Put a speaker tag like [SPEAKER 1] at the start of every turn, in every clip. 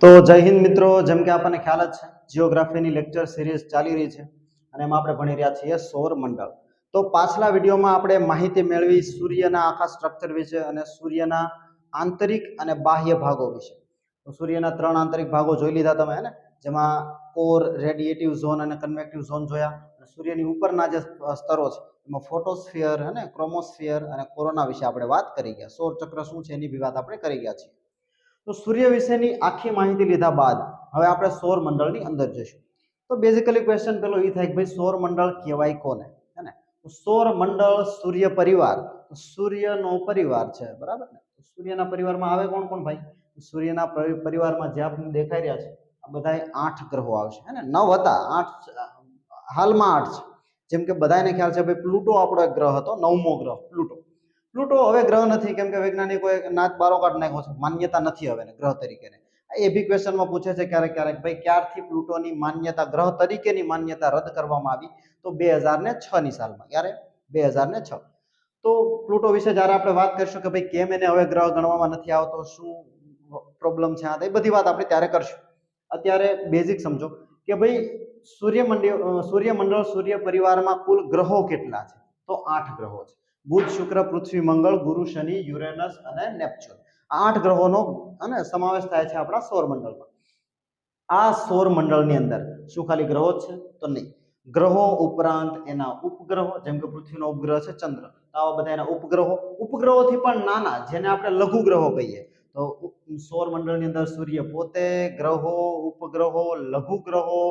[SPEAKER 1] તો જય હિન્દ મિત્રો, જેમ કે આપણને ખ્યાલ જ છે જીઓગ્રાફીની લેક્ચર સિરીઝ ચાલી રહી છે અને એમાં આપણે ભણી રહ્યા છીએ સૌર મંડળ. તો પાછલા વિડીયોમાં આપણે માહિતી મેળવી સૂર્યના આખા સ્ટ્રક્ચર વિશે અને સૂર્યના આંતરિક અને બાહ્ય ભાગો વિશે. તો સૂર્યના 3 આંતરિક ભાગો જોઈ લીધા તમે, હે ને, જેમાં કોર, રેડિએટિવ ઝોન અને કન્વેક્ટિવ ઝોન જોયા. સૂર્યની ઉપરના જે સ્તરો છે એમાં ફોટોસ્ફિયર, હે ને, ક્રોમોસ્ફિયર અને કોરોના વિશે આપણે વાત કરી ગયા. સૌર ચક્ર શું છે એની બી વાત આપણે કરી ગયા છીએ. તો સૂર્ય વિશેની આખી માહિતી લીધા બાદ હવે આપણે સૌર મંડળની અંદર જઈશું. તો બેઝિકલી ક્વેશ્ચન પેલો એ થાય કે ભાઈ સૌર મંડળ કહેવાય કોને, હે ને? તો સૌર મંડળ સૂર્ય પરિવાર, સૂર્યનો પરિવાર છે, બરાબર ને? સૂર્યના પરિવારમાં આવે કોણ કોણ ભાઈ? સૂર્યના પરિવારમાં જે આપણને દેખાઈ રહ્યા છે આ બધા 8 ગ્રહો આવશે, હે ને? 9 હતા, 8 હાલમાં 8 છે. જેમ કે બધાને ખ્યાલ છે ભાઈ પ્લુટો આપણો એક ગ્રહ હતો, 9મો ગ્રહ પ્લુટો. પ્લુટો હવે ગ્રહ નથી, કેમ કે વૈજ્ઞાનિકોએ નાચ બારો કાઢ નાખ્યો છે, માન્યતા નથી હવે ગ્રહ તરીકેને. એ બી ક્વેશ્ચનમાં પૂછે છે ક્યારેક ક્યારેક, ભાઈ ક્યારથી પ્લુટોની માન્યતા, ગ્રહ તરીકેની માન્યતા રદ કરવામાં આવી? તો 2006 ની સાલમાં. ક્યારે? 2006. તો પ્લુટો વિશે જ્યારે આપણે વાત કરીશું કે ભાઈ કેમ એને હવે ગ્રહ ગણવામાં નથી આવતો, શું પ્રોબ્લેમ છે, આ બધી વાત આપણે ત્યારે કરશું. અત્યારે બેઝિક સમજો કે ભાઈ સૂર્યમંડળ સૂર્ય પરિવારમાં કુલ ગ્રહો કેટલા છે? તો 8 ગ્રહો છે. બુધ, શુક્ર, પૃથ્વી, મંગળ, ગુરુ, શનિ, યુરેનસ અને નેપચ્યુન. 8 ગ્રહોનો અને સમાવેશ થાય છે આપણા સૌરમંડળમાં. આ સૌરમંડળની અંદર શું ખાલી ગ્રહો જ છે? તો નહીં. ગ્રહો ઉપરાંત એના ઉપગ્રહો, જેમ કે પૃથ્વીનો ઉપગ્રહ છે ચંદ્ર, તો આવા બધા એના ઉપગ્રહો, ઉપગ્રહોથી પણ નાના, જેને આપણે લઘુ ગ્રહો કહીએ. તો સૌરમંડળની અંદર સૂર્ય પોતે, ગ્રહો, ઉપગ્રહો, લઘુ ગ્રહો,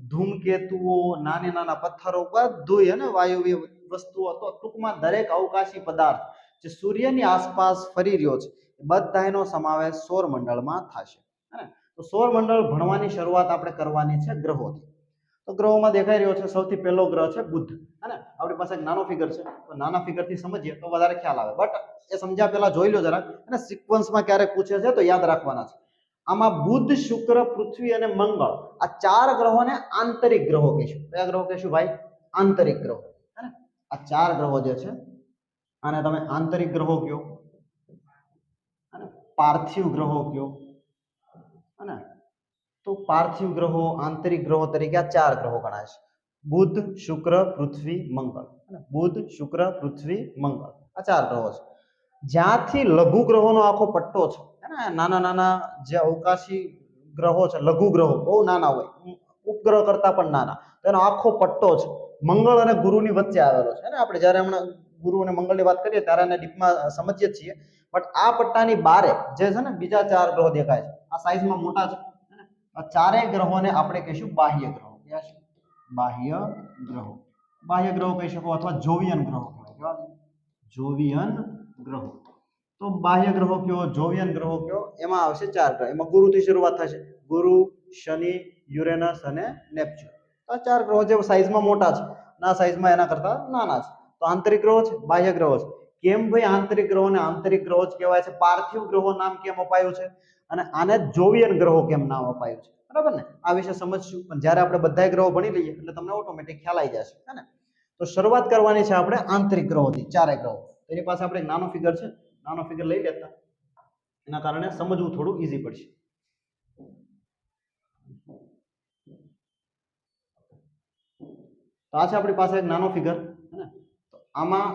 [SPEAKER 1] ધૂમકેતુઓ, નાના નાના પથ્થરો, બધું, અને વાયુ વસ્તુઓ, તો ટૂંકમાં દરેક અવકાશી પદાર્થ જે સૂર્યની આસપાસ ફરી રહ્યો છે બધાનો સમાવેશ સૌરમંડળમાં થશે. તો સૌરમંડળ ભણવાની શરૂઆત આપણે કરવાની છે ગ્રહોથી. તો ગ્રહોમાં દેખાઈ રહ્યો છે સૌથી પહેલો ગ્રહ છે બુધ, હે ને? આપણી પાસે એક નાનો ફિગર છે, તો નાના ફિગરથી સમજીએ તો વધારે ખ્યાલ આવે. બટ એ સમજ્યા પહેલા જોઈ લો જરાક, અને સિક્વન્સમાં ક્યારેક પૂછે છે તો યાદ રાખવાના છે. આમાં બુધ, શુક્ર, પૃથ્વી અને મંગળ, આ 4 ગ્રહોને આંતરિક ગ્રહો કહીશું. કયા ગ્રહો કહીશું ભાઈ? આંતરિક ગ્રહો, હે ને? આ 4 ગ્રહો જે છે આને તમે આંતરિક ગ્રહો કયો, અને પાર્થિવ ગ્રહો કયો, અને તો પાર્થિવ ગ્રહો, આંતરિક ગ્રહો તરીકે આ 4 ગ્રહો ગણાય છે. બુધ, શુક્ર, પૃથ્વી, મંગળ. બુધ, શુક્ર, પૃથ્વી, મંગળ, આ 4 ગ્રહો છે. જ્યાંથી લઘુ ગ્રહોનો આખો પટ્ટો છે, હે ને? નાના નાના જે અવકાશી ગ્રહો છે, લઘુ ગ્રહો બહુ નાના હોય, ઉપગ્રહ કરતા પણ નાના, તેનો આખો પટ્ટો છે મંગળ અને ગુરુની વચ્ચે આવેલો છે, ને? આપણે જ્યારે હમણાં ગુરુ અને મંગળની વાત કરીએ ત્યારે એને ડીપમાં સમજીએ છીએ. બટ આ પટ્ટાની બારે જે છે ને બીજા 4 ગ્રહો દેખાય છે, આ સાઈઝમાં મોટા છે. આ 4 ગ્રહોને આપણે કહીશું બાહ્ય ગ્રહો. ક્યાં છે? બાહ્ય ગ્રહો. બાહ્ય ગ્રહો કહી શકો, અથવા જોવિયન ગ્રહો કહેવાય. કેવા? જોવિયન ગ્રહો. તો બાહ્ય ગ્રહો કયો, જોવિયન ગ્રહો કયો, એમાં આવશે 4 ગ્રહ. એમાં ગુરુથી શરૂઆત થશે. ગુરુ, શનિ, યુરેનસ અને નેપચ્યુન. આ 4 ગ્રહો જે સાઈઝમાં મોટા છે, ના સાઈઝમાં એના કરતા નાના છે. તો આંતરિક ગ્રહો છે, બાહ્ય ગ્રહો છે. કેમ ભાઈ આંતરિક ગ્રહોને આંતરિક ગ્રહો જ કહેવાય છે? પાર્થિવ ગ્રહો નામ કેમ અપાયું છે? અને આને જોવિયન ગ્રહો કેમ નામ અપાયું છે? બરાબર ને? આ વિશે સમજશું. પણ જ્યારે આપણે બધા ગ્રહો ભણી લઈએ એટલે તમને ઓટોમેટિક ખ્યાલ આવી જશે, હે ને? તો શરૂઆત કરવાની છે આપણે આંતરિક ગ્રહોથી, 4 ગ્રહો. એની પાસે આપણે એક નાનો ફિગર છે, નાનો ફિગર લઈ લેતા, એના કારણે સમજવું થોડું ઈઝી પડશે. તો આ છે આપણી પાસે એક નાનો ફિગર, હે ને? તો આમાં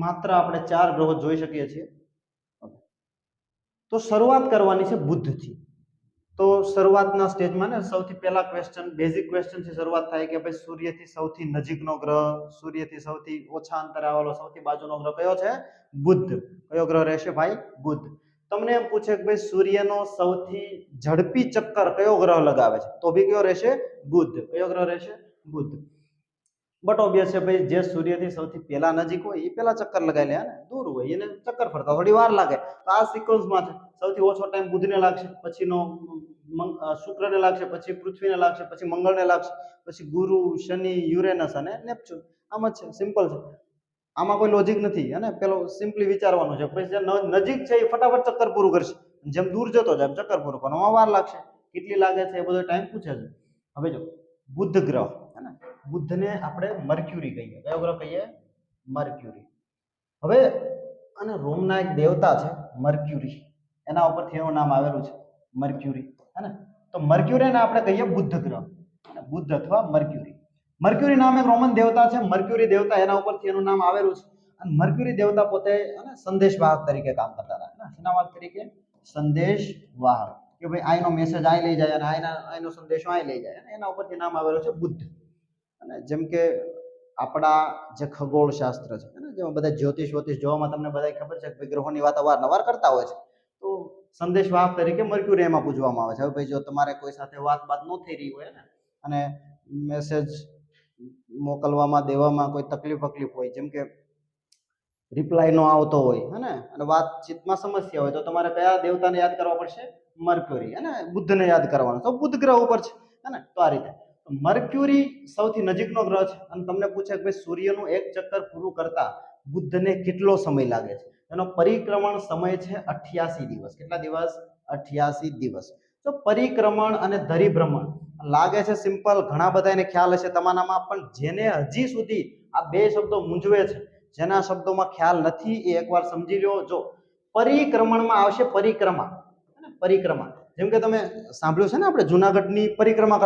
[SPEAKER 1] માત્ર આપણે 4 ગ્રહો જોઈ શકીએ છીએ. તો શરૂઆત કરવાની છે બુધથી. તો શરૂઆતના સ્ટેજમાં ને સૌથી પહેલા ક્વેશ્ચન, બેઝિક ક્વેશ્ચનથી શરૂઆત થાય કે ભાઈ સૂર્યથી સૌથી નજીકનો ગ્રહ, સૂર્યથી સૌથી ઓછા અંતરે આવેલો સૌથી બાજુનો ગ્રહ કયો છે? બુધ. કયો ગ્રહ રહેશે ભાઈ? બુધ. તમને એમ પૂછે કે ભાઈ સૂર્યનો સૌથી ઝડપી ચક્કર કયો ગ્રહ લગાવે છે? તો બી કયો રહેશે? બુધ. કયો ગ્રહ રહેશે? બુધ. બટ ઓબ્વિયસ છે ભાઈ, જે સૂર્યથી સૌથી પહેલા નજીક હોય એ પહેલા ચક્કર લગાવી લે, ને દૂર હોય એને ચક્કર ફરતા થોડી વાર લાગે. તો આ સિક્વન્સમાં છે. સૌથી ઓછો ટાઈમ બુધને લાગશે, પછીનો શુક્રને લાગશે, પછી પૃથ્વીને લાગશે, પછી મંગળને લાગશે, પછી ગુરુ, શનિ, યુરેનસ અને નેપચ્યુન. આમ જ છે, સિમ્પલ છે. આમાં કોઈ લોજિક નથી, અને પેલો સિમ્પલી વિચારવાનું છે. પછી જે નજીક છે એ ફટાફટ ચક્કર પૂરું કરશે, જેમ દૂર જતો જાય ચક્કર પૂરું કરવામાં વાર લાગશે. કેટલી લાગે છે એ બધો ટાઈમ પૂછે છે. હવે જો બુધ ગ્રહ, હે ને? બુધને આપણે મર્ક્યુરી કહીએ. કયો ગ્રહ કહીએ? મર્ક્યુરી. હવે અને રોમના એક દેવતા છે મર્ક્યુરી, એના ઉપરથી એનું નામ આવેલું છે મર્ક્યુરી, હે ને? તો મર્ક્યુરીને આપણે કહીએ બુધ ગ્રહ, બુધ અથવા મર્ક્યુરી. મર્ક્યુરી નામ એક રોમન દેવતા છે. મર્ક્યુરી દેવતા એના ઉપરથી એનું નામ આવેલું છે. અને મર્ક્યુરી દેવતા પોતે સંદેશવાહક તરીકે કામ કરતા હતા. શેના વાહક તરીકે? સંદેશવાહક, કે ભાઈ આઈનો મેસેજ આઈ લઈ જાય અને આઈનો સંદેશો આઈ લઈ જાય, એના ઉપરથી નામ આવેલું છે બુદ્ધ. અને જેમ કે આપણા જે ખગોળ શાસ્ત્ર છે, જેમાં બધા જ્યોતિષ જોવામાં તમને બધા ખબર છે કે ગ્રહોની વાત અવારનવાર કરતા હોય છે. તો સંદેશવાહક તરીકે મર્ક્યુરી એમાં પૂજવામાં આવે છે. હવે ભાઈ જો તમારે કોઈ સાથે વાત ન થઈ રહી હોય ને અને મેસેજ મોકલવામાં દેવામાં કોઈ તકલીફ હોય, જેમ કે રિપ્લાય નો આવતો હોય હે ને, અને વાતચીતમાં સમસ્યા હોય, તો તમારે કયા દેવતાને યાદ કરવા પડશે? મર્ક્યુરી, હે ને, બુદ્ધને યાદ કરવાનો. તો બુધ ગ્રહ ઉપર છે, હે ને. તો આ રીતે મર્ક્યુરી સૌથી નજીકનો ગ્રહ છે. અને તમને પૂછે કે ભાઈ સૂર્યનું એક ચક્કર પૂરું કરતા બુદ્ધને કેટલો સમય લાગે છે? એનો પરિક્રમણ સમય છે 88 દિવસ. કેટલા દિવસ? 88 દિવસ. તો પરિક્રમણ અને ધરીભ્રમણ લાગે છે સિમ્પલ, ઘણા બધા એને ખ્યાલ હશે તમારામાં, પણ જેને હજી સુધી આ બે શબ્દો મૂંઝવે છે, જેના શબ્દોમાં ખ્યાલ નથી, એ એકવાર સમજી લો. જો પરિક્રમણમાં આવશે પરિક્રમા, પરિક્રમા. જેમ કે તમે સાંભળ્યું છે ને, આપણે જુનાગઢની પરિક્રમા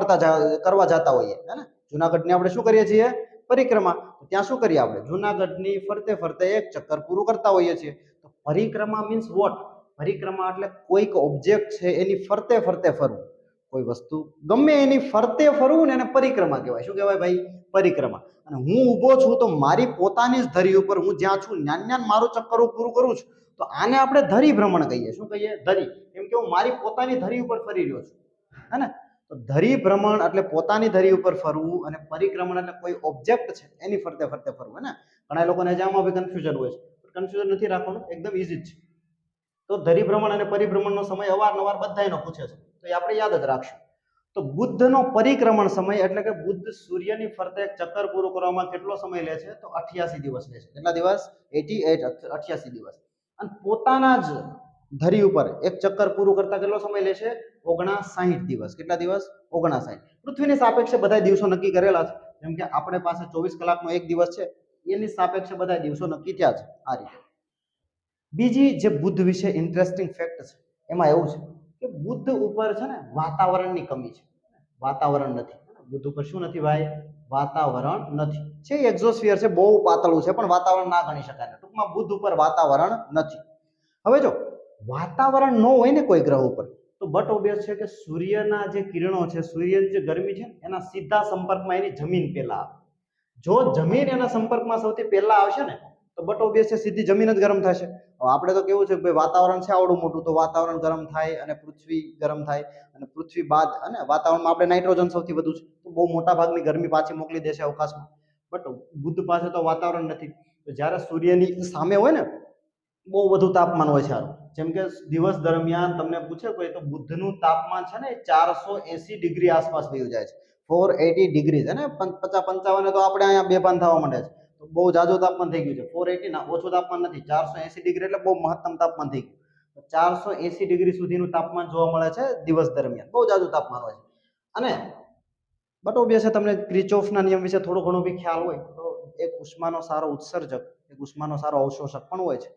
[SPEAKER 1] કરવા જતા હોઈએ, હે ને. જુનાગઢની આપણે શું કરીએ છીએ? પરિક્રમા. ત્યાં શું કરીએ આપણે? જુનાગઢની ફરતે ફરતે એક ચક્કર પૂરું કરતા હોઈએ છીએ. તો પરિક્રમા મીન્સ વોટ? પરિક્રમા એટલે કોઈક ઓબ્જેક્ટ છે એની ફરતે ફરતે ફરવું, કોઈ વસ્તુ ગમે એની ફરતે ફરવું ને એને પરિક્રમા કહેવાય. શું કહેવાય ભાઈ? પરિક્રમા. અને હું ઊભો છું તો મારી પોતાની જ ધરી ઉપર હું જ્યાં છું ત્યાં મારું ચક્કર પૂરું કરું છું, તો આને આપણે ધરી ભ્રમણ કહીએ. શું કહીએ? ધરી. કેમ કે હું મારી પોતાની ધરી ઉપર ફરી રહ્યો છું, હે ને. તો ધરી ભ્રમણ એટલે પોતાની ધરી ઉપર ફરવું, અને પરિક્રમણ એટલે કોઈ ઓબ્જેક્ટ છે એની ફરતે ફરતે ફરવું, હે ને. ઘણા લોકોને જામાં બી કન્ફ્યુઝન હોય છે, કન્ફ્યુઝન નથી રાખવાનું, એકદમ ઈઝી છે. તો ધરી ભ્રમણ અને પરિભ્રમણનો સમય અવારનવાર બધાયનો પૂછે છે, તો એ આપણે યાદ જ રાખશું. તો બુદ્ધનો પરિક્રમણ સમય એટલે કે બુદ્ધ સૂર્યની ફરતે એક ચક્કર પૂરું કરવામાં કેટલો સમય લે છે? તો 88 દિવસ લે છે. કેટલા દિવસ? 88 દિવસ. અને પોતાના જ ધરી ઉપર એક ચક્કર પૂરું કરતા કેટલો સમય લે છે? 59 દિવસ. કેટલા દિવસ? 59. પૃથ્વીની સાપેક્ષે બધા દિવસો નક્કી કરેલા છે. જેમ કે આપણે પાસે 24 કલાકનો એક દિવસ છે, એની સાપેક્ષે બધા દિવસો નક્કી થયા છે આ રીતે. બીજી જે બુદ્ધ વિશે ઇન્ટરેસ્ટિંગ ફેક્ટ છે, એમાં એવું છે કે બુદ્ધ ઉપર છે ને વાતાવરણની કમી છે. વાતાવરણ નથી. બુદ્ધ ઉપર શું નથી ભાઈ? વાતાવરણ નથી. છે એક્ઝોસ્ફિયર છે, બહુ પાતળું છે, પણ વાતાવરણ ના ગણી શકાય. ટૂંકમાં બુદ્ધ ઉપર વાતાવરણ નથી. હવે જો વાતાવરણ ન હોય ને કોઈ ગ્રહ ઉપર, તો બટ ઓબ્વિયસ છે કે સૂર્યના જે કિરણો છે, સૂર્યની જે ગરમી છે, એના સીધા સંપર્કમાં એની જમીન પહેલા આવે. જો જમીન એના સંપર્કમાં સૌથી પહેલા આવશે ને, તો બટ ઓબ્વિયસ છે સીધી જમીન જ ગરમ થશે. આપણે તો કેવું છે કે ભાઈ વાતાવરણ છે આવડું મોટું, તો વાતાવરણ ગરમ થાય અને પૃથ્વી ગરમ થાય, અને પૃથ્વી બાદ અને વાતાવરણમાં આપણે નાઇટ્રોજન સૌથી વધુ છે, તો બહુ મોટા ભાગની ગરમી પાછી મોકલી દેશે અવકાશમાં. બટ બુદ્ધ પાસે તો વાતાવરણ નથી. તો જ્યારે સૂર્યની સામે હોય ને, બહુ વધુ તાપમાન હોય છે. જેમ કે દિવસ દરમિયાન તમને પૂછે કોઈ, તો બુદ્ધનું તાપમાન છે ને 480 ડિગ્રી આસપાસ વયું જાય છે. 480 ડિગ્રી છે ને, 50-55 તો આપણે અહીંયા બેભાન થવા માંડે છે. તો બહુ જાજુ તાપમાન થઈ ગયું છે. 480 ના ઓછું તાપમાન નથી, 480 ડિગ્રી એટલે બહુ મહત્તમ તાપમાન થઈ ગયું. 480 ડિગ્રી સુધીનું તાપમાન જોવા મળે છે દિવસ દરમિયાન. બહુ જાજુ તાપમાન હોય છે. અને બટ ઓબ્વિયસ છે તમને ક્રિચોફના નિયમ વિશે થોડો ઘણો બી ખ્યાલ હોય, તો એક ઉષ્માનો સારો ઉત્સર્જક, એક ઉષ્માનો સારો અવશોષક પણ હોય છે.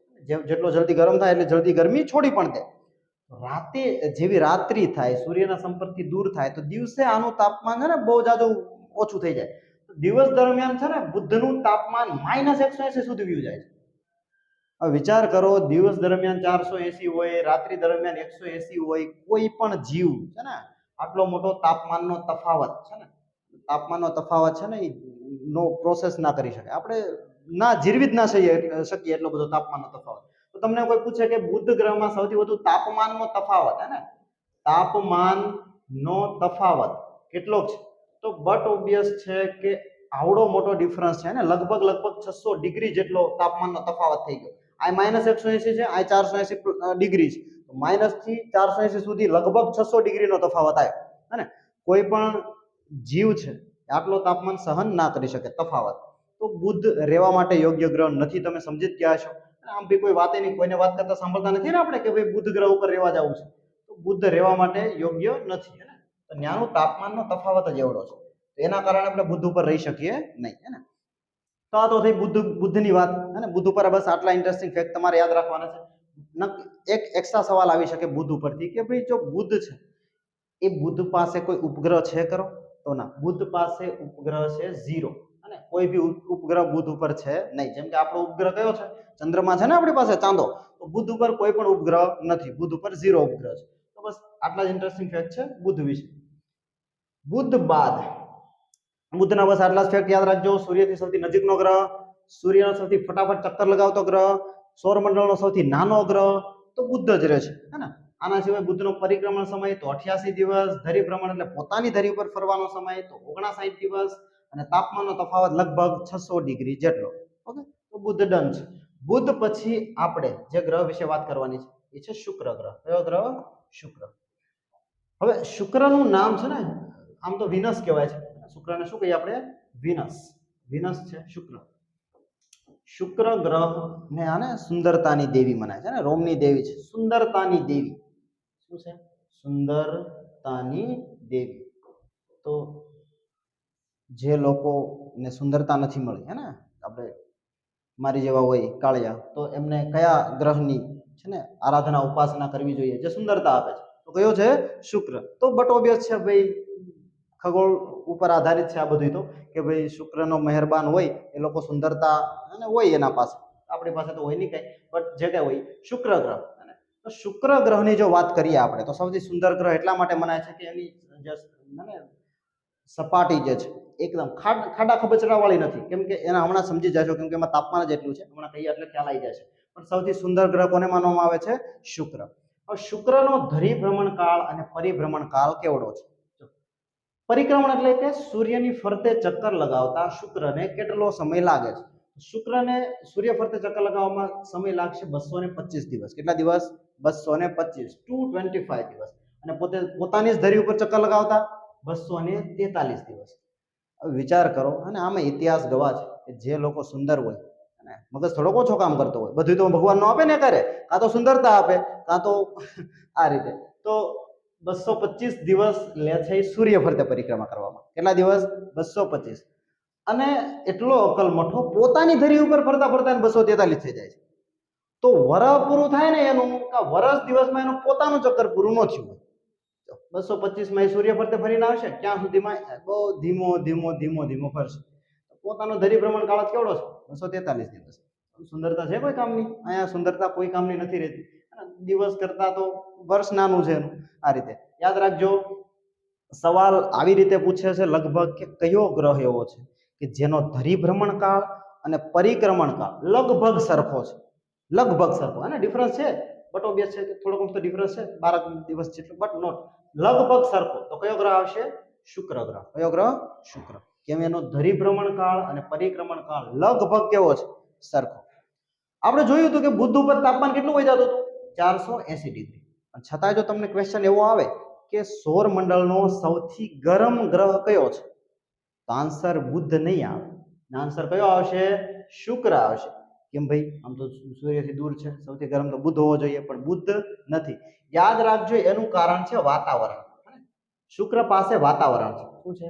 [SPEAKER 1] જેટલો જલ્દી ગરમ થાય એટલે જલ્દી ગરમી છોડી પણ દે. રાતે જેવી રાત્રિ થાય, સૂર્યના સંપર્કથી દૂર થાય, તો દિવસે આનું તાપમાન છે ને બહુ જાજુ ઓછું થઈ જાય. દિવસ દરમિયાન છે ને બુદ્ધનું તાપમાન -180 સુધી વયું જાય છે. હવે વિચાર કરો, દિવસ દરમિયાન 480 હોય, રાત્રિ દરમિયાન 180 હોય, કોઈ પણ જીવ છે ને આટલો મોટો તાપમાનનો તફાવત છે ને, તાપમાનનો તફાવત છે ને એ નો પ્રોસેસ ના કરી શકે. આપણે ના જીરવી જ ના શકીએ એટલો બધો તાપમાનનો તફાવત. તો તમને કોઈ પૂછે કે બુદ્ધ ગ્રહમાં સૌથી વધુ તાપમાનનો તફાવત, હે ને, તાપમાનનો તફાવત કેટલો છે? તો બટ ઓબ્વિયસ છે કે આવડો મોટો ડિફરન્સ છે ને, લગભગ 600 ડિગ્રી જેટલો તાપમાનનો તફાવત થઈ ગયો. આ -180 છે, આ 480 ડિગ્રી છે. માઇનસ થી 480 સુધી લગભગ 600 ડિગ્રીનો તફાવત આવ્યો, હે ને. કોઈ પણ જીવ છે આટલો તાપમાન સહન ના કરી શકે તફાવત. તો બુદ્ધ રહેવા માટે યોગ્ય ગ્રહ નથી. તમે સમજી જ ગયા છો. આમ બી કોઈ વાત નહીં, કોઈને વાત કરતા સાંભળતા નથી ને આપણે કે ભાઈ બુદ્ધ ગ્રહ ઉપર રહેવા જવું છે. તો બુદ્ધ રહેવા માટે યોગ્ય નથી, હે ને. તો ત્યાંનું તાપમાનનો તફાવત જ એવડો છે. એના કારણે આપણે બુદ્ધ ઉપર રહી શકીએ નહીં, હે ને. તો આ તો થઈ બુદ્ધની વાત, હે ને. બુદ્ધ ઉપર બસ આટલા ઇન્ટરેસ્ટિંગ ફેક્ટ તમારે યાદ રાખવાના છે. એક એક્સ્ટ્રા સવાલ આવી શકે બુદ્ધ ઉપરથી કે ભાઈ જો બુદ્ધ છે એ બુધ પાસે કોઈ ઉપગ્રહ છે કરો? તો ના, બુધ પાસે ઉપગ્રહ છે 0 અને કોઈ બી ઉપગ્રહ બુધ ઉપર છે નહીં. જેમ કે આપણો ઉપગ્રહ કયો છે? ચંદ્રમા છે ને આપણી પાસે, ચાંદો. તો બુધ ઉપર કોઈ પણ ઉપગ્રહ નથી, બુધ ઉપર 0 ઉપગ્રહ છે. તો બસ આટલા જ ઇન્ટરેસ્ટિંગ ફેક્ટ છે બુધ વિશે. બુધ બાદ બુધના બસ આટલા જ ફેક્ટ યાદ રાખજો. સૂર્યથી સૌથી નજીકનો ગ્રહ, સૂર્યનો સૌથી ફટાફટ ચક્કર લગાવતો ગ્રહ, સૌરમંડળનો સૌથી નાનો ગ્રહ તો બુધ જ રહે છે, હે ને. આના સિવાય બુધનો પરિક્રમણ સમય તો 88 દિવસ, ધરી ભ્રમણ એટલે પોતાની ધરી ઉપર ફરવાનો સમય તો 59 દિવસ અને તાપમાનનો તફાવત લગભગ 600 ડિગ્રી જેટલો. ઓકે, તો બુધ ડન છે. બુધ પછી આપણે જે ગ્રહ વિશે વાત કરવાની છે એ છે શુક્ર ગ્રહ. કયો ગ્રહ? શુક્ર. હવે શુક્રનું નામ છે ને, આમ તો વિનસ કહેવાય છે. શુક્રને શું કહીએ આપણે? વિનસ. વિનસ છે શુક્ર. શુક્ર ગ્રહ ને આને સુંદરતાની દેવી મનાય છે ને, રોમની દેવી છે, સુંદરતાની દેવી. શું છે? સુંદરતાની દેવી. તો જે લોકોને સુંદરતા નથી મળી, હે ને, આપણે મારી જેવા હોય કાળિયા, તો એમને કયા ગ્રહની છે ને આરાધના ઉપાસના કરવી જોઈએ જે સુંદરતા આપે છે? તો કયો છે? શુક્ર. તો બટ ઓબ્વિયસ છે ભાઈ, ખગોળ ઉપર આધારિત છે આ બધું. તો કે ભાઈ શુક્રનો મહેરબાન હોય એ લોકો સુંદરતા અને હોય એના પાસે, આપણી પાસે તો હોય નહીં કઈ, બટ જે કઈ હોય શુક્ર ગ્રહ. તો શુક્ર ગ્રહની જો વાત કરીએ આપણે તો સૌથી સુંદર ગ્રહ એટલા માટે મનાય છે કે એની જે સપાટી જે છે એકદમ ખાડા ખબચડા વાળી નથી. કેમ કે એના હમણાં સમજી જશો, કેમ કે એમાં તાપમાન જ એટલું છે, હમણાં કહીએ એટલે ખ્યાલ આવી જશે. પણ સૌથી સુંદર ગ્રહ કોને માનવામાં આવે છે? શુક્ર. હવે શુક્રનો ધરી ભ્રમણ કાળ અને પરિભ્રમણ કાળ કેવડો છે? પરિક્રમણ એટલે કે સૂર્યની ફરતે ચક્કર લગાવતા શુક્રને કેટલો સમય લાગે છે? શુક્રને સૂર્ય ફરતે ચક્કર લગાવવામાં સમય લાગશે 225 દિવસ. કેટલા દિવસ? 225, 225 દિવસ. અને પોતાની જ ધરી ઉપર ચક્કર લગાવતા 243 દિવસ. હવે વિચાર કરો, અને આમાં ઇતિહાસ ગવાહ છે કે જે લોકો સુંદર હોય અને મગજ થોડોક ઓછો કામ કરતો હોય, બધું તો ભગવાન નો આપે ને કરે, કાં તો સુંદરતા આપે કાં તો આ રીતે. તો 225 દિવસ લે છે એ સૂર્ય ફરતે પરિક્રમા કરવામાં. કેટલા દિવસ? 225. અને એટલો અકલમઠો પોતાની ધરી ઉપર ફરતા ફરતા 243 થઈ જાય છે. તો વરહ પૂરું થાય ને એનું, વરસ દિવસમાં એનું પોતાનું ચક્કર પૂરું ન થયું હોય. 225 માં સૂર્ય ફરતે ફરીને આવશે, ક્યાં સુધીમાં? બહુ ધીમો ધીમો ધીમો ધીમો ફરશે. પોતાનો ધરી ભ્રમણ કાળ કેવડો છે? 243 દિવસ. સુંદરતા છે કોઈ કામની? અહીંયા સુંદરતા કોઈ કામની નથી રહેતી. દિવસ કરતા તો વર્ષ નાનું છે એનું. આ રીતે યાદ રાખજો. સવાલ આવી રીતે પૂછે છે લગભગ કે કયો ગ્રહ એવો છે કે જેનો ધરી ભ્રમણ કાળ અને પરિક્રમણ કાળ લગભગ સરખો છે? લગભગ સરખો, અને ડિફરન્સ છે, બટ ઓબ્વિયસ છે કે થોડોક તો ડિફરન્સ છે, 12 દિવસ જેટલો, બટ નોટ લગભગ સરખો. તો કયો ગ્રહ આવશે? શુક્ર ગ્રહ. કયો ગ્રહ? શુક્ર. કેમ? એનો ધરી ભ્રમણ કાળ અને પરિક્રમણ કાળ લગભગ કેવો છે? સરખો. આપણે જોયું હતું કે બુધ ઉપર તાપમાન કેટલું વહી જતું હતું? 480 ડિગ્રી. પણ છતાં જો તમને ક્વેશ્ચન એવો આવે કે સૌરમંડળનો સૌથી ગરમ ગ્રહ કયો છે, તો આન્સર બુધ નહીં આવે. આન્સર કયો આવશે? શુક્ર આવશે. કેમ ભાઈ? આમ તો સૂર્યથી દૂર છે, સૌથી ગરમ તો બુધ હોવો જોઈએ, પણ બુધ નથી. યાદ રાખજો, એનું કારણ છે વાતાવરણ. શુક્ર પાસે વાતાવરણ છે. શું છે?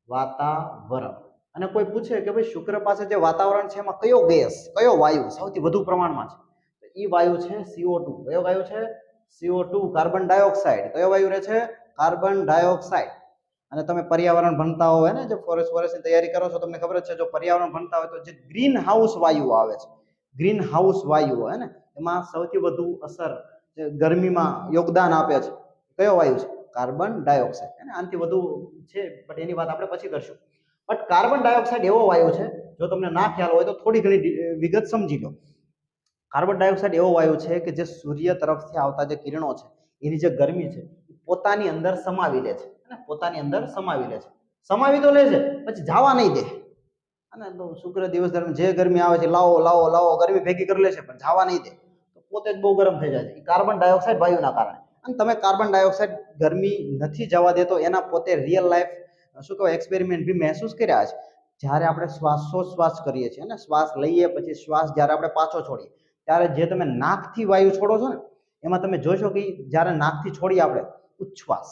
[SPEAKER 1] વાતાવરણ. અને કોઈ પૂછે કે ભાઈ શુક્ર પાસે જે વાતાવરણ છે એમાં કયો ગેસ, કયો વાયુ સૌથી વધુ પ્રમાણમાં છે? તો એ વાયુ છે CO2. કયો વાયુ છે? CO2, carbon dioxide. કયો વાયુ રહે છે? Carbon dioxide. અને તમે પર્યાવરણ ભણતા હોય ને, જો ફોરેસ્ટની તૈયારી કરો છો તમને ખબર જ છે, જો પર્યાવરણ ભણતા હોય તો જે ગ્રીન હાઉસ વાયુ આવે છે, ગ્રીન હાઉસ વાયુ હે ને, એમાં સૌથી વધુ અસર જે ગરમીમાં યોગદાન આપે છે કયો વાયુ છે? Carbon dioxide. અને આનાથી વધુ છે, બટ એની વાત આપણે પછી કરશું. બટ કાર્બન ડાયોક્સાઇડ એવો વાયુ છે, જો તમને ના ખ્યાલ હોય તો થોડી ઘણી વિગત સમજી લો. કાર્બન ડાયોક્સાઇડ એવો વાયુ છે કે જે સૂર્ય તરફથી આવતા જે કિરણો છે એની જે ગરમી છે પોતાની અંદર સમાવી લે છે, અને પોતાની અંદર સમાવી લે છે. સમાવી તો લે છે, પછી જવા નહીં દે. અને તો શુક્ર દિવસ દરમિયાન જે ગરમી આવે છે લાવો લાવો લાવો ગરમી ભેગી કરી લે છે, પણ જવા નહીં દે. તો પોતે જ બહુ ગરમ થઈ જાય છે એ કાર્બન ડાયોક્સાઇડ વાયુના કારણે. અને તમે કાર્બન ડાયોક્સાઇડ ગરમી નથી જવા દેતો એના પોતે રિયલ લાઈફ શું કહેવાય એક્સપેરિમેન્ટ બી મહેસૂસ કર્યા છે. જ્યારે આપણે શ્વાસોશ્વાસ કરીએ છીએ ને, શ્વાસ લઈએ પછી શ્વાસ જ્યારે આપણે પાછો છોડીએ ત્યારે જે તમે નાકથી વાયુ છોડો છો ને, એમાં તમે જોશો કે જ્યારે નાકથી છોડીએ આપણે ઉચ્છ્વાસ,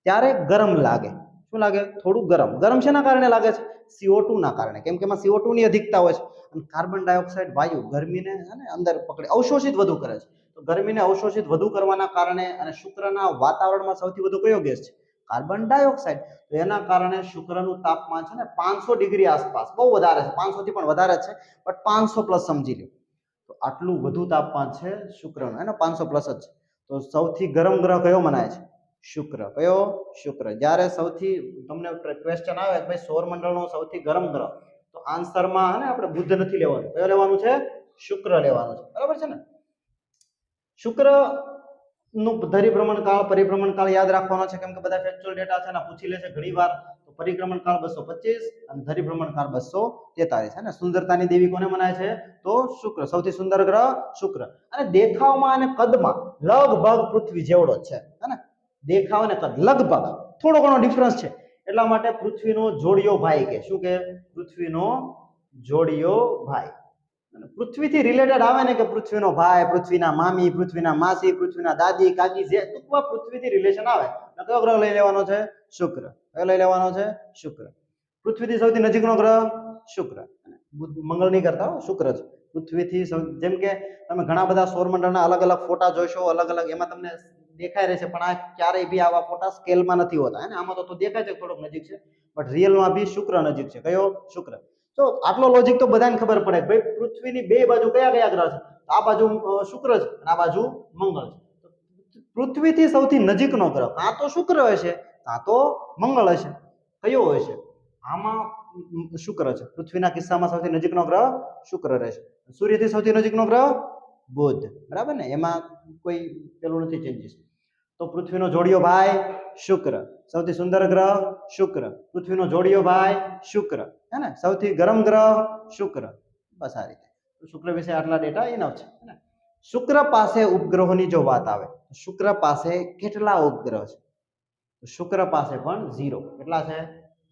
[SPEAKER 1] ત્યારે ગરમ લાગે. શું લાગે? થોડું ગરમ. ગરમ શેના કારણે લાગે છે? CO2 ના કારણે. કેમ કે એમાં CO2 ની અધિકતા હોય છે. અને કાર્બન ડાયોક્સાઇડ વાયુ ગરમીને અંદર પકડે, અવશોષિત વધુ કરે છે. તો તો ગરમીને અવશોષિત વધુ કરવાના કારણે અને શુક્રના વાતાવરણમાં સૌથી વધુ કયો ગેસ છે? Carbon dioxide. તો એના કારણે શુક્રનું તાપમાન છે ને 500 ડિગ્રી આસપાસ, બહુ વધારે છે, 500 થી પણ વધારે છે, બટ 500 પ્લસ સમજી લો. તો આટલું વધુ તાપમાન છે શુક્રનું, હે ને 500 પ્લસ જ છે. તો સૌથી ગરમ ગ્રહ કયો મનાય છે? શુક્ર. કયો? શુક્ર. જ્યારે સૌથી તમને ક્વેશ્ચન આવે કે ભાઈ સૌરમંડળનો સૌથી ગરમ ગ્રહ, તો આન્સરમાં હે ને આપણે બુધ નથી લેવાનું, કયો લેવાનું છે? શુક્ર લેવાનું છે, બરાબર છે ને. શુક્ર નું ધરીભ્રમણ કાળ પરિભ્રમણ કાળ યાદ રાખવાનો છે, કેમ કે બધા ફેક્ચ્યુઅલ ડેટા છે ને પૂછી લેશે ઘણી વાર. તો પરિભ્રમણ કાળ 225 અને ધરીભ્રમણ કાળ 243 છે ને. સુંદરતાની દેવી કોને મનાય છે? તો શુક્ર. સૌથી સુંદર ગ્રહ શુક્ર. અને દેખાવમાં અને કદમાં લગભગ પૃથ્વી જેવડો જ છે, હે ને. દેખાવ અને કદ લગભગ થોડો ઘણો ડિફરન્સ છે, એટલા માટે પૃથ્વીનો જોડિયો ભાઈ કે શું કે? પૃથ્વીનો જોડિયો ભાઈ. પૃથ્વીથી રિલેટેડ આવે ને કે પૃથ્વીનો ભાઈ, પૃથ્વીના મામી, પૃથ્વીના માસી, પૃથ્વીના દાદી કાકી, જે ટૂંકમાં પૃથ્વીથી રિલેશન આવે, કયો ગ્રહ લઈ લેવાનો છે? શુક્ર. કયો લઈ લેવાનો છે? શુક્ર. પૃથ્વીથી સૌથી નજીકનો ગ્રહ શુક્ર. મંગળ નહીં કરતા, શુક્ર છે પૃથ્વીથી. જેમ કે તમે ઘણા બધા સૌરમંડળના અલગ અલગ ફોટા જોશો, અલગ અલગ એમાં તમને દેખાઈ રહેશે, પણ આ ક્યારેય બી આવા ફોટા સ્કેલમાં નથી હોતા, હે ને. આમાં તો દેખાય છે થોડોક નજીક છે, બટ રિયલમાં બી શુક્ર નજીક છે. કયો? શુક્ર. તો આટલો લોજિક તો બધાને ખબર પડે ભાઈ પૃથ્વીની બે બાજુ કયા કયા ગ્રહ છે? આ બાજુ શુક્ર છે અને આ બાજુ મંગળ છે. પૃથ્વીથી સૌથી નજીકનો ગ્રહ કાં તો શુક્ર હશે કાં તો મંગળ હશે. કયો હશે? આમાં શુક્ર છે. પૃથ્વીના કિસ્સામાં સૌથી નજીકનો ગ્રહ શુક્ર રહેશે. સૂર્યથી સૌથી નજીકનો ગ્રહ બુધ, બરાબર ને. એમાં કોઈ પેલું નથી, ચેન્જીસ. તો પૃથ્વીનો જોડિયો ભાઈ શુક્ર. સૌથી સુંદર ગ્રહ શુક્ર. પૃથ્વીનો જોડિયો ભાઈ શુક્ર, હે ને. સૌથી ગરમ ગ્રહ શુક્ર. બસ આ રીતે. શુક્ર વિશે આટલા ડેટા ઇનફ છે, હે ને. શુક્ર પાસે ઉપગ્રહોની જો વાત આવે, શુક્ર પાસે કેટલા ઉપગ્રહ છે? શુક્ર પાસે પણ 0. કેટલા છે?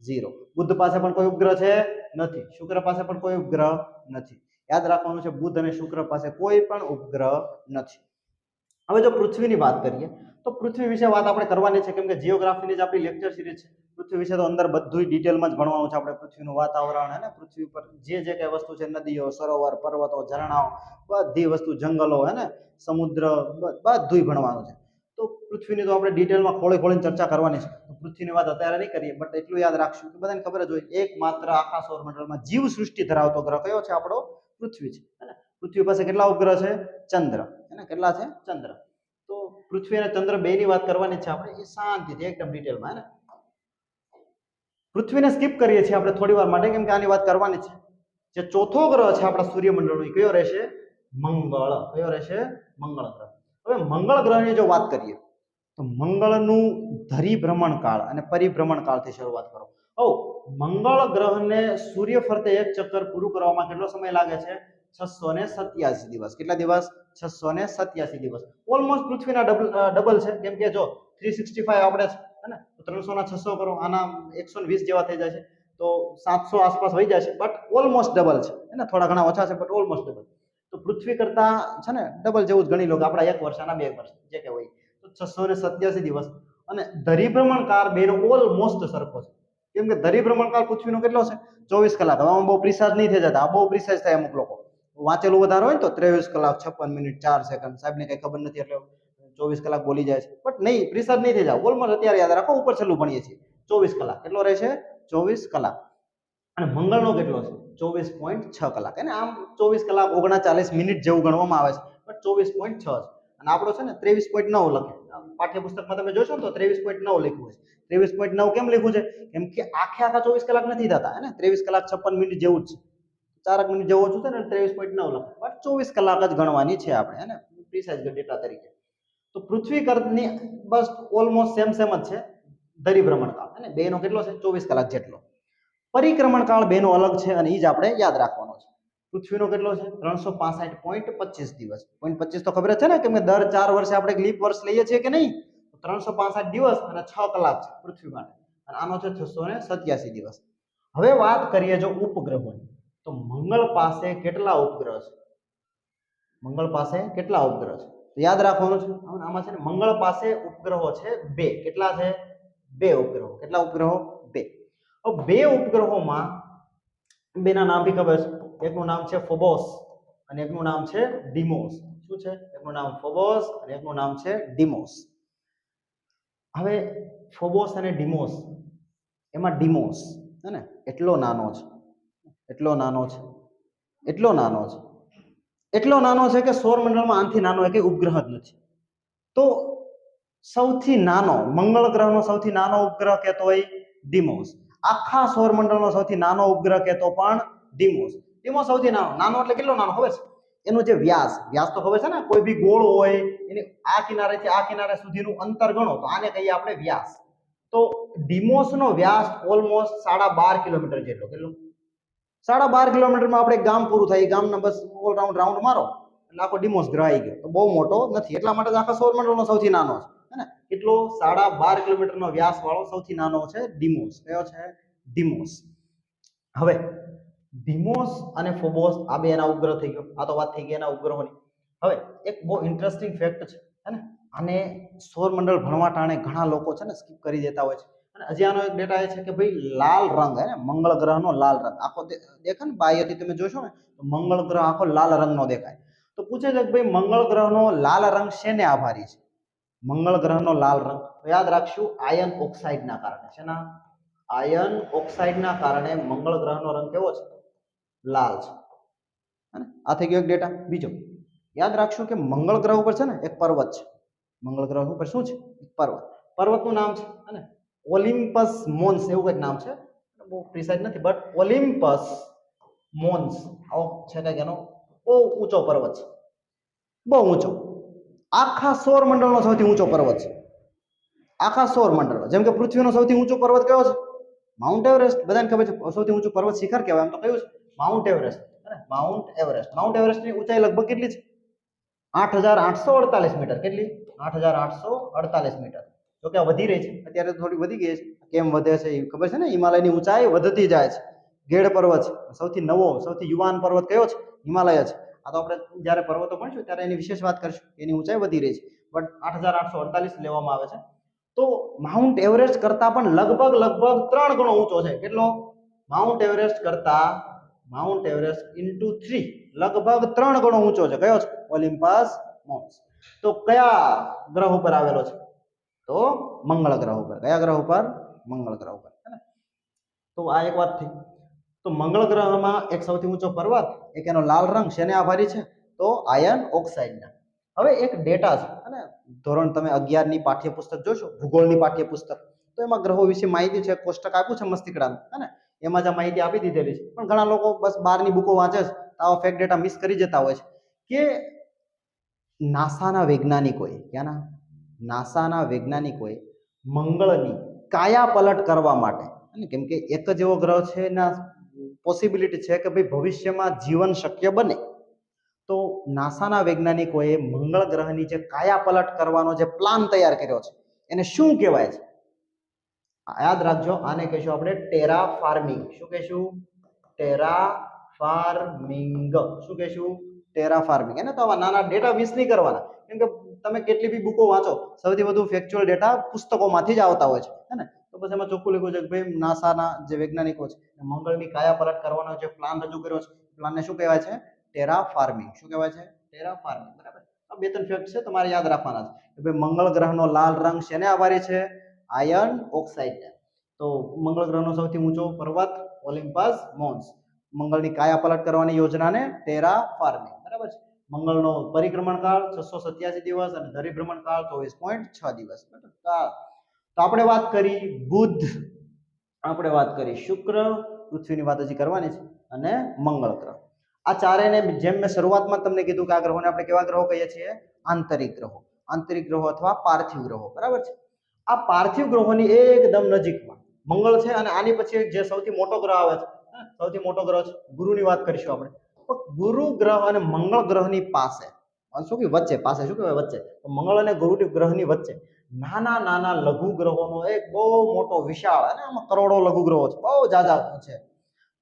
[SPEAKER 1] 0. બુધ પાસે પણ કોઈ ઉપગ્રહ છે? નથી. શુક્ર પાસે પણ કોઈ ઉપગ્રહ નથી. યાદ રાખવાનું છે, બુધ અને શુક્ર પાસે કોઈ પણ ઉપગ્રહ નથી. હવે જો પૃથ્વીની વાત કરીએ તો પૃથ્વી વિશે વાત આપણે કરવાની છે, કેમ કે જીઓગ્રાફીની જ આપણી લેક્ચર સિરીઝ છે. પૃથ્વી વિશે તો અંદર બધું ડિટેલમાં જ ભણવાનું છે આપણે. પૃથ્વીનું વાતાવરણ, હે ને, પૃથ્વી પર જે જે કઈ વસ્તુ છે, નદીઓ, સરોવર, પર્વતો, ઝરણાઓ, બધી વસ્તુ, જંગલો, હે ને, સમુદ્ર, બધું ભણવાનું છે. તો પૃથ્વીની તો આપણે ડિટેલમાં ખોળીને ચર્ચા કરવાની છે. તો પૃથ્વીની વાત અત્યારે નહીં કરીએ, બટ એટલું યાદ રાખશું કે બધાને ખબર જ હોય, એકમાત્ર આખા સૌરમંડળમાં જીવ સૃષ્ટિ ધરાવતો ગ્રહ કયો છે? આપણો પૃથ્વી છે, હે ને. પૃથ્વી પાસે કેટલા ઉપગ્રહ છે? ચંદ્ર, હે ને. કેટલા છે? ચંદ્ર. તો પૃથ્વી અને ચંદ્ર બેની વાત કરવાની છે આપણે, એ શાંતિથી એકદમ ડિટેલમાં, હે ને. પૃથ્વીને સ્કીપ કરીએ છીએ આપણે થોડી વાર માટે, કેમ કે આની વાત કરવાની છે. જે ચોથો ગ્રહ છે આપણા સૂર્યમંડળનો, એ કયો રહેશે? મંગળ. કયો રહેશે? મંગળ ગ્રહ. હવે મંગળ ગ્રહની જો વાત કરીએ તો મંગળનું ધરીભ્રમણ કાળ અને પરિભ્રમણ કાળથી શરૂઆત કરો. મંગળ ગ્રહને સૂર્ય ફરતે એક ચક્કર પૂરું કરવામાં કેટલો સમય લાગે છે? 687 દિવસ. કેટલા દિવસ? 687 દિવસ. ઓલમોસ્ટ પૃથ્વીના ડબલ છે, કેમ કે જો 365 આપણે છે, હે ને. 300 ના 600 કરો, આના 120 જેવા થઈ જાય છે, તો 700 આસપાસ વહી જાય છે, બટ ઓલમોસ્ટ ડબલ છે, હે ને. થોડા ઘણા ઓછા છે, બટ ઓલમોસ્ટ ડબલ. તો પૃથ્વી કરતા છે ને ડબલ જેવું જ ગણી લો કે આપણા 1 વર્ષ, આના 2 વર્ષ, જે કે હોય. તો 687 દિવસ. અને ધરીભ્રમણ કાળ બેનો ઓલમોસ્ટ સરખો છે, કેમ કે ધરીભ્રમણ કાળ પૃથ્વીનો કેટલો છે? 24 કલાક. હવે બહુ પ્રિસાઇઝ નહીં થઈ જતા, આ બહુ પ્રિસાઇઝ થાય અમુક લોકો વાંચેલું વધારે હોય ને, તો 23 કલાક 56 મિનિટ 4 સેકન્ડ. સાહેબને કઈ ખબર નથી એટલે 24 કલાક બોલી જાય છે, બટ નહીં, પ્રિસાઇઝ નહીં થઈ જાય. ઓલમોસ્ટ અત્યારે યાદ રાખો, ઉપર છેલ્લું ભણીએ છીએ. 24 કલાક. કેટલો રહેશે? 24 કલાક. અને મંગળનો કેટલો છે? 24.6 કલાક. અને આમ 24 કલાક 39 મિનિટ જેવું ગણવામાં આવે છે, બટ 24.6 છે. અને આપણો છે ને 23.9 લખે. પાઠ્યપુસ્તકમાં તમે જોશો ને તો 23.9 લખ્યું છે. 23.9 કેમ લખ્યું છે? કેમ કે આખા 24 કલાક નથી થતા, હે ને. 23 કલાક 56 મિનિટ જેવું જ છે, 4 મિનિટ જેવું ઓછું છે ને, 23.9 લખે. બટ 24 કલાક જ ગણવાની છે આપણે, હે ને, પ્રિસાઇઝ ડેટા તરીકે. તો પૃથ્વી કરની બસ ઓલમોસ્ટ સેમ જ છે ધરીભ્રમણ કાળ, અને બેનો કેટલો છે? 24 કલાક જેટલો. પરિક્રમણ કાળ બેનો અલગ છે, અને એ જ આપણે યાદ રાખવાનો છે. પૃથ્વીનો કેટલો છે? 365.25 દિવસ. 25 તો ખબર જ છે ને, કેમ કે દર 4 વર્ષે આપણે લીપ વર્ષ લઈએ છીએ કે નહીં. 365 દિવસ અને 6 કલાક છે પૃથ્વી માટે, અને આનો છે 687 દિવસ. હવે વાત કરીએ જો ઉપગ્રહોની, તો મંગળ પાસે કેટલા ઉપગ્રહ છે? મંગળ પાસે કેટલા ઉપગ્રહ છે? યાદ રાખવાનું છે. આમાં છે ને મંગળ પાસે ઉપગ્રહો છે 2. કેટલા છે? 2 ઉપગ્રહો. કેટલા ઉપગ્રહો? 2. હવે 2 ઉપગ્રહોમાં બેના નામ બી ખબર છે. એકનું નામ છે ફોબોસ અને એકનું નામ છે ડીમોસ. શું છે? એકનું નામ ફોબોસ અને એકનું નામ છે ડીમોસ. હવે ફોબોસ અને ડીમોસ, એમાં ડીમોસ હે ને એટલો નાનો છે, એટલો નાનો છે, એટલો નાનો છે, એટલો નાનો છે કે સૌરમંડળમાં આનાથી નાનો એક ઉપગ્રહ જ નથી. તો સૌથી નાનો મંગળ ગ્રહનો સૌથી નાનો ઉપગ્રહ કહેતો હોય ડીમોસ. આખા સૌરમંડળનો સૌથી નાનો ઉપગ્રહ કહેતો પણ ડીમોસ. ડીમોસ સૌથી નાનો. નાનો એટલે કેટલો નાનો ખબર છે? એનો જે વ્યાસ, વ્યાસ તો ખબર છે ને, કોઈ બી ગોળ હોય એની આ કિનારેથી આ કિનારે સુધીનું અંતર ગણો તો આને કહીએ આપણે વ્યાસ. તો ડીમોસનો વ્યાસ ઓલમોસ્ટ 12.5 કિલોમીટર જેટલો. કેટલો? 12.5 કિલોમીટરમાં આપણે ગામ પૂરું થાય. ગામના બસ ઓલ રાઉન્ડ મારો એટલે આખો ડીમોસ ગ્રહ આવી ગયો. તો બહુ મોટો નથી, એટલા માટે આખા સૌરમંડળનો સૌથી નાનો છે, હે ને? કેટલો? 12.5 કિલોમીટરનો વ્યાસ વાળો સૌથી નાનો છે ડીમોસ. કયો છે? ડીમોસ. હવે ડીમોસ અને ફોબોસ આ બે એના ઉપગ્રહ થઈ ગયો. આ તો વાત થઈ ગઈ એના ઉપગ્રહોની. હવે એક બહુ ઇન્ટરેસ્ટિંગ ફેક્ટ છે, હે ને? આને સૌરમંડળ ભણવા ટાણે ઘણા લોકો છે ને સ્કીપ કરી દેતા હોય છે. અને હજી આનો એક ડેટા એ છે કે ભાઈ લાલ રંગ, હે ને, મંગળ ગ્રહનો લાલ રંગ આખો દેખાય ને, બાહ્યથી તમે જોશો ને તો મંગળ ગ્રહ આખો લાલ રંગનો દેખાય. તો પૂછે છે કે ભાઈ મંગળ ગ્રહનો લાલ રંગ શેને આભારી છે? મંગળ ગ્રહનો લાલ રંગ યાદ રાખશું આયન ઓક્સાઇડના કારણે. શેના? આયન ઓક્સાઇડના કારણે મંગળ ગ્રહનો રંગ કેવો છે? લાલ છે. આ થઈ ગયો એક ડેટા. બીજો યાદ રાખશું કે મંગળ ગ્રહ ઉપર છે ને એક પર્વત છે. મંગળ ગ્રહ ઉપર શું છે? એક પર્વત. પર્વતનું નામ છે, હે ને, ઓલિમ્પસ મોન્સ, એવું કંઈક નામ છે, બહુ પ્રિસાઇઝ નથી, બટ ઓલિમ્પસ મોન્સ આવો છે કંઈક એનો બહુ ઊંચો પર્વત છે, બહુ ઊંચો. આખા સૌરમંડળનો સૌથી ઊંચો પર્વત છે. આખા સૌરમંડળ, જેમ કે પૃથ્વીનો સૌથી ઊંચો પર્વત કયો છે? Mount Everest. બધાને ખબર છે સૌથી ઊંચું પર્વત શિખર કહેવાય, એમ તો કયું છે? Mount Everest. Mount Everest. Mount એવરેસ્ટની ઊંચાઈ લગભગ કેટલી છે? 8,848 મીટર. કેટલી? 8,848 મીટર. જો કે વધી રહી છે અત્યારે, થોડી વધી ગઈ છે. કેમ વધે છે એ ખબર છે ને? હિમાલયની ઊંચાઈ વધતી જાય છે. ગેડ પર્વત છે, સૌથી નવો સૌથી યુવાન પર્વત કયો છે? હિમાલય છે. આ તો આપણે જ્યારે પર્વતો ભણશું ત્યારે એની વિશેષ વાત કરશું. એની ઊંચાઈ વધી રહી છે, બટ 8,848 લેવામાં આવે છે. તો માઉન્ટ એવરેસ્ટ કરતા પણ લગભગ 3 ગણો ઊંચો છે. કેટલો? માઉન્ટ એવરેસ્ટ કરતા માઉન્ટ એવરેસ્ટ ઇન્ટુ 3 લગભગ 3 ગણો ઊંચો છે. કયો છે? Olympus mons. તો કયા ગ્રહ ઉપર આવેલો છે? તો મંગળ ગ્રહ ઉપર. કયા ગ્રહ ઉપર? મંગળ ગ્રહ ઉપર. તો આ એક વાત થઈ. તો મંગળ ગ્રહમાં એક સૌથી ઊંચો પર્વત, એક એનો લાલ રંગ શેને આભારી છે? તો આયન ઓક્સાઇડના. હવે એક ડેટા છે, અને ધોરણ તમે 11 ની પાઠ્યપુસ્તક જોશો, ભૂગોળની પાઠ્યપુસ્તક, તો એમાં ગ્રહો વિશે માહિતી છે, કોષ્ટક આપ્યું છે મસ્તિકડાનું, હે ને, એમાં જ માહિતી આપી દીધેલી છે. પણ ઘણા લોકો બસ 12 ની બુકો વાંચે છે, આવા ફેક્ટ ડેટા મિસ કરી જતા હોય છે કે નાસાના વૈજ્ઞાનિકોએ, ક્યાંના? નાસાના વૈજ્ઞાનિકોએ મંગળની કાયા પલટ કરવા માટે, કેમ કે એક જ એવો ગ્રહ છે એના પોસિબિલિટી છે કે ભાઈ ભવિષ્યમાં જીવન શક્ય બને. તો નાસાના વૈજ્ઞાનિકોએ મંગળ ગ્રહની જે કાયા પલટ કરવાનો જે પ્લાન તૈયાર કર્યો છે એને શું કહેવાય છે? યાદ રાખજો, આને કહીશું આપણે ટેરા ફાર્મિંગ. શું કહીશું? Terra farming. શું કહીશું? Terra farming. એને તો આવા નાના ડેટા મિસ નહીં કરવાના, કેમ કે તમે કેટલી બી બુકો વાંચો, સૌથી વધુ ફેક્ચ્યુઅલ ડેટા પુસ્તકોમાંથી જ આવતા હોય છે, હે ને. તો પછી એમાં ચોખ્ખું લખ્યું છે કે ભાઈ નાસાના જે વૈજ્ઞાનિકો છે મંગળની કાયા પલટ કરવાનો જે પ્લાન રજૂ કર્યો છે, પ્લાનને શું કહેવાય છે? Terra farming. શું કહેવાય છે? Terra farming. બરાબર. આ બે ત્રણ ફેક્ટ છે તમારે યાદ રાખવાના છે કે ભાઈ મંગળ ગ્રહનો લાલ રંગ શેને આભારી છે? Iron oxide. તો મંગળ ગ્રહનો સૌથી ઊંચો પર્વત ઓલિમ્પસ મોન્સ. મંગળની કાયા પલટ કરવાની યોજનાને ટેરા ફાર્મિંગ. બરાબર છે. મંગળનો પરિભ્રમણ કાળ 687 દિવસ અને ધરીભ્રમણ કાળ 24.6 દિવસ. તો આપણે વાત કરી બુધ, આપણે વાત કરી શુક્ર, પૃથ્વીની વાત હજી કરવાની છે, અને મંગળ ગ્રહ. આ ચારેયને જેમ મેં શરૂઆતમાં તમને કીધું કે આ ગ્રહોને આપણે કેવા ગ્રહો કહીએ છીએ? આંતરિક ગ્રહો. આંતરિક ગ્રહો અથવા પાર્થિવ ગ્રહો. બરાબર છે. આ પાર્થિવ ગ્રહોની એકદમ નજીકમાં મંગળ છે, અને આની પછી જે સૌથી મોટો ગ્રહ આવે છે, સૌથી મોટો ગ્રહ છે ગુરુની વાત કરીશું આપણે. તો ગુરુ ગ્રહ અને મંગળ ગ્રહની પાસે, શું કે વચ્ચે, પાસે શું કહેવાય? વચ્ચે. તો મંગળ અને ગુરુ ગ્રહની વચ્ચે નાના નાના લઘુ ગ્રહોનો એક બહુ મોટો વિશાળ, અને આમાં કરોડો લઘુ ગ્રહો છે, બહુ જાજા છે.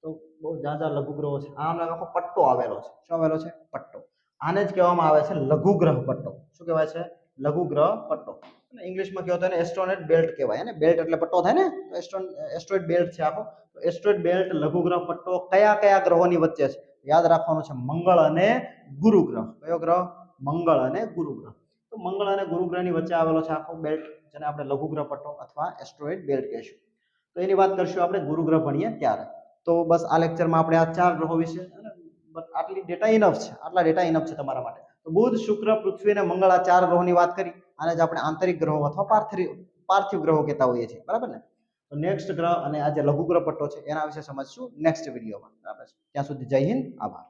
[SPEAKER 1] તો બહુ જાજા લઘુ ગ્રહો છે. આમ આખો પટ્ટો આવેલો છે. શું આવેલો છે? પટ્ટો. આને જ કહેવામાં આવે છે લઘુ ગ્રહ પટ્ટો. શું કહેવાય છે? લઘુ ગ્રહ પટ્ટો. ઇંગ્લિશમાં કહેવાય એને એસ્ટ્રોનેટ બેલ્ટ કહેવાય. અને બેલ્ટ એટલે પટ્ટો થાય ને, તો એસ્ટ્રોઇડ બેલ્ટ છે આખો. તો એસ્ટ્રોઇડ બેલ્ટ લઘુ ગ્રહ પટ્ટો કયા કયા ગ્રહોની વચ્ચે છે? યાદ રાખવાનું છે મંગળ અને ગુરુ ગ્રહ. કયો ગ્રહ? મંગળ અને ગુરુ ગ્રહ. તો મંગળ અને ગુરુ ગ્રહની વચ્ચે આવેલો છે આખો બેલ્ટ, જેને આપણે લઘુ ગ્રહ પટ્ટો અથવા એસ્ટ્રોઇડ બેલ્ટ કહીશું. તો એની વાત કરશું આપણે ગુરુ ગ્રહ ભણીએ ત્યારે. તો બસ આ લેક્ચરમાં આપણે આ 4 ગ્રહો વિશે આટલી ડેટા ઇનફ છે, આટલા ડેટા ઇનફ છે તમારા માટે. તો બુધ, શુક્ર, પૃથ્વી અને મંગળ આ 4 ગ્રહોની વાત કરી. આને જ આપણે આંતરિક ગ્રહો અથવા પાર્થિવ ગ્રહો કહેતા હોઈએ છીએ, બરાબર ને? તો નેક્સ્ટ ગ્રહ અને આ જે લઘુ ગ્રહ પટ્ટો છે એના વિશે સમજશું નેક્સ્ટ વિડીયોમાં, બરાબર છે? ત્યાં સુધી જય હિન્દ, આભાર.